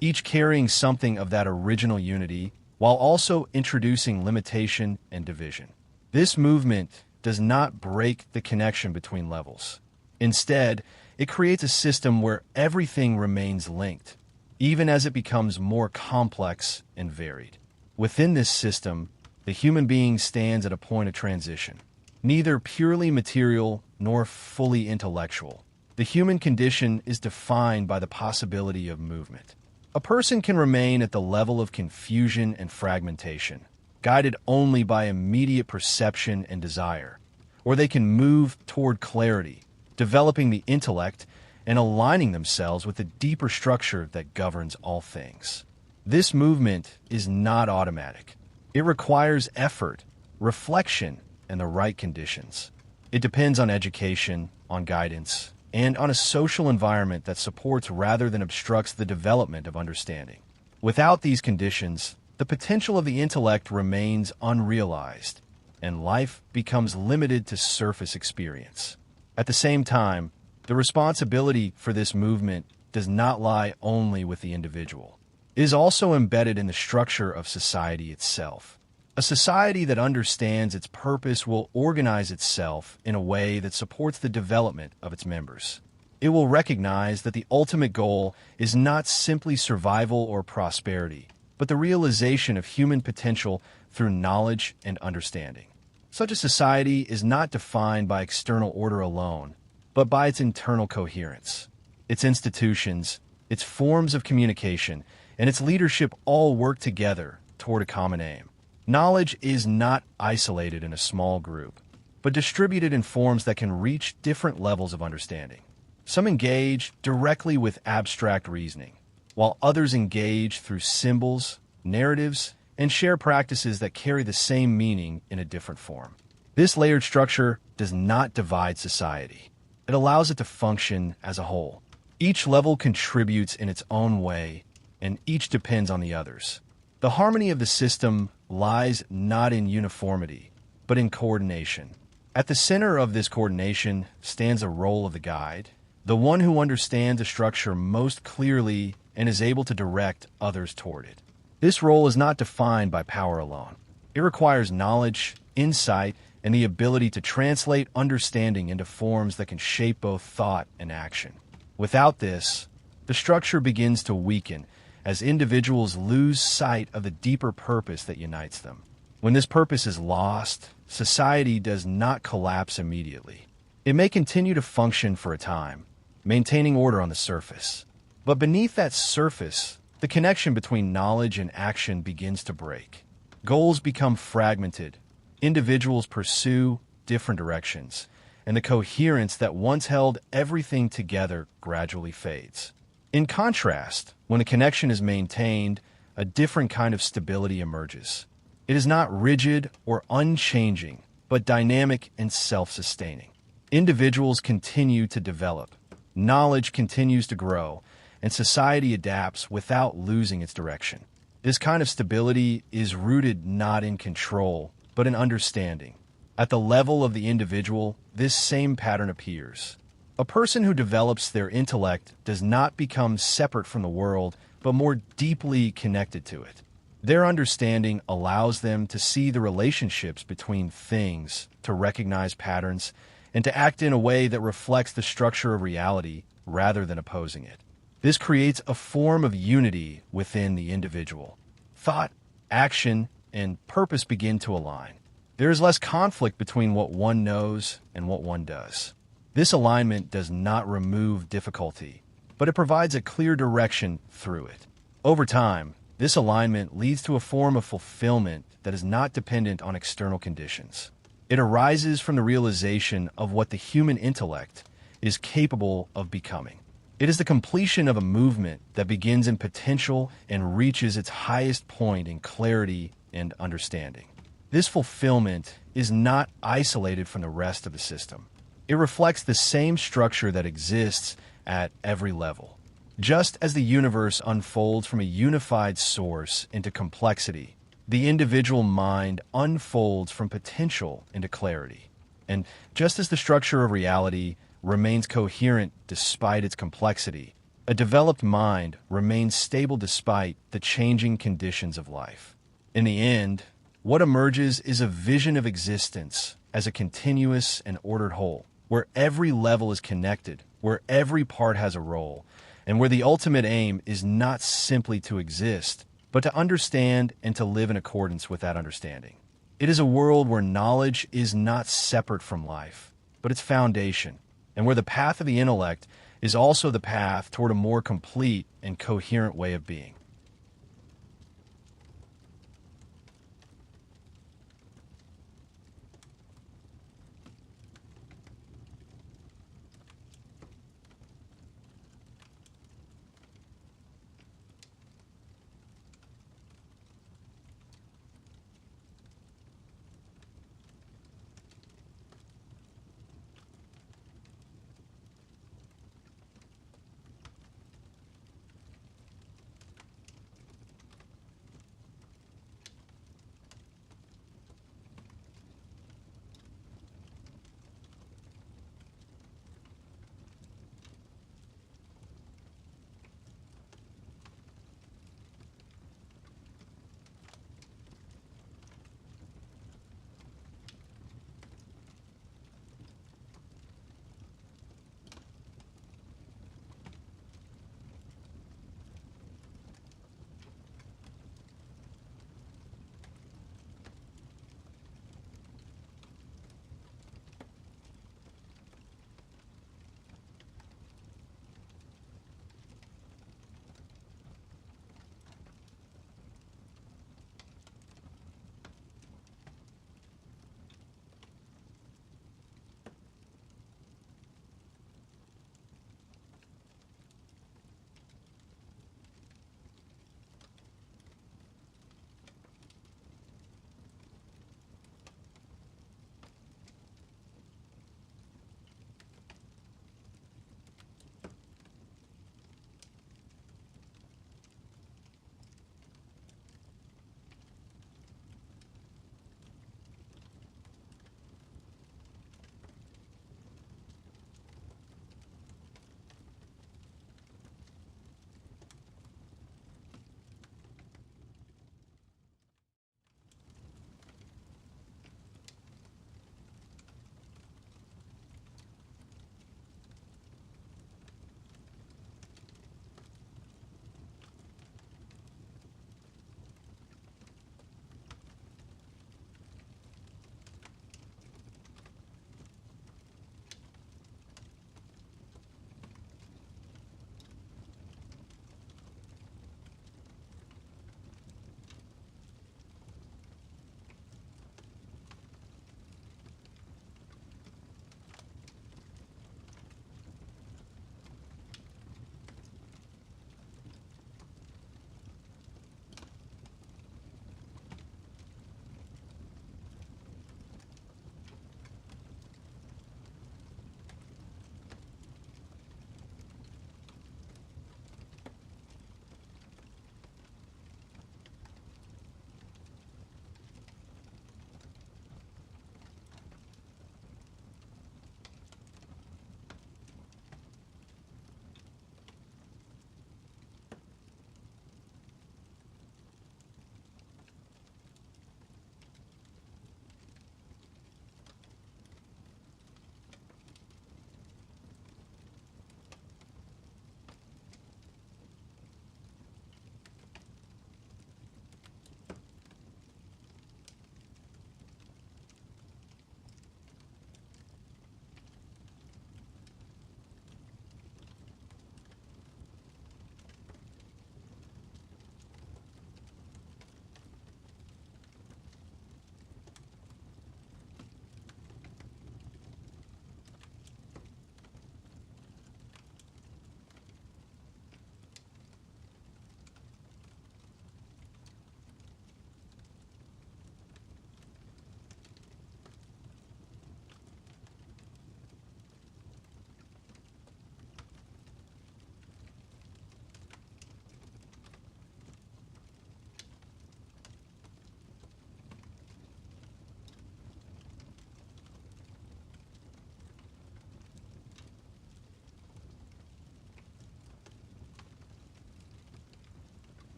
A: each carrying something of that original unity, while also introducing limitation and division. This movement does not break the connection between levels. Instead, it creates a system where everything remains linked, even as it becomes more complex and varied. Within this system, the human being stands at a point of transition, neither purely material nor fully intellectual. The human condition is defined by the possibility of movement. A person can remain at the level of confusion and fragmentation, guided only by immediate perception and desire, or they can move toward clarity, developing the intellect and aligning themselves with the deeper structure that governs all things. This movement is not automatic. It requires effort, reflection, and the right conditions. It depends on education, on guidance, and on a social environment that supports rather than obstructs the development of understanding. Without these conditions, the potential of the intellect remains unrealized, and life becomes limited to surface experience. At the same time, the responsibility for this movement does not lie only with the individual. It is also embedded in the structure of society itself. A society that understands its purpose will organize itself in a way that supports the development of its members. It will recognize that the ultimate goal is not simply survival or prosperity, but the realization of human potential through knowledge and understanding. Such a society is not defined by external order alone, but by its internal coherence. Its institutions, its forms of communication, and its leadership all work together toward a common aim. Knowledge is not isolated in a small group, but distributed in forms that can reach different levels of understanding. Some engage directly with abstract reasoning, while others engage through symbols, narratives, and share practices that carry the same meaning in a different form. This layered structure does not divide society. It allows it to function as a whole. Each level contributes in its own way, and each depends on the others. The harmony of the system lies not in uniformity, but in coordination. At the center of this coordination stands a role of the guide, the one who understands a structure most clearly and is able to direct others toward it. This role is not defined by power alone. It requires knowledge, insight, and the ability to translate understanding into forms that can shape both thought and action. Without this, the structure begins to weaken as individuals lose sight of the deeper purpose that unites them. When this purpose is lost, society does not collapse immediately. It may continue to function for a time, maintaining order on the surface. But beneath that surface, the connection between knowledge and action begins to break. Goals become fragmented. Individuals pursue different directions, and the coherence that once held everything together gradually fades. In contrast, when a connection is maintained, a different kind of stability emerges. It is not rigid or unchanging, but dynamic and self-sustaining. Individuals continue to develop, knowledge continues to grow, and society adapts without losing its direction. This kind of stability is rooted not in control, but in understanding. At the level of the individual, this same pattern appears. A person who develops their intellect does not become separate from the world, but more deeply connected to it. Their understanding allows them to see the relationships between things, to recognize patterns, and to act in a way that reflects the structure of reality rather than opposing it. This creates a form of unity within the individual. Thought, action, and purpose begin to align. There is less conflict between what one knows and what one does. This alignment does not remove difficulty, but it provides a clear direction through it. Over time, this alignment leads to a form of fulfillment that is not dependent on external conditions. It arises from the realization of what the human intellect is capable of becoming. It is the completion of a movement that begins in potential and reaches its highest point in clarity and understanding. This fulfillment is not isolated from the rest of the system. It reflects the same structure that exists at every level. Just as the universe unfolds from a unified source into complexity, the individual mind unfolds from potential into clarity. And just as the structure of reality remains coherent despite its complexity, a developed mind remains stable despite the changing conditions of life. In the end, what emerges is a vision of existence as a continuous and ordered whole, where every level is connected, where every part has a role, and where the ultimate aim is not simply to exist, but to understand and to live in accordance with that understanding. It is a world where knowledge is not separate from life, but its foundation, and where the path of the intellect is also the path toward a more complete and coherent way of being.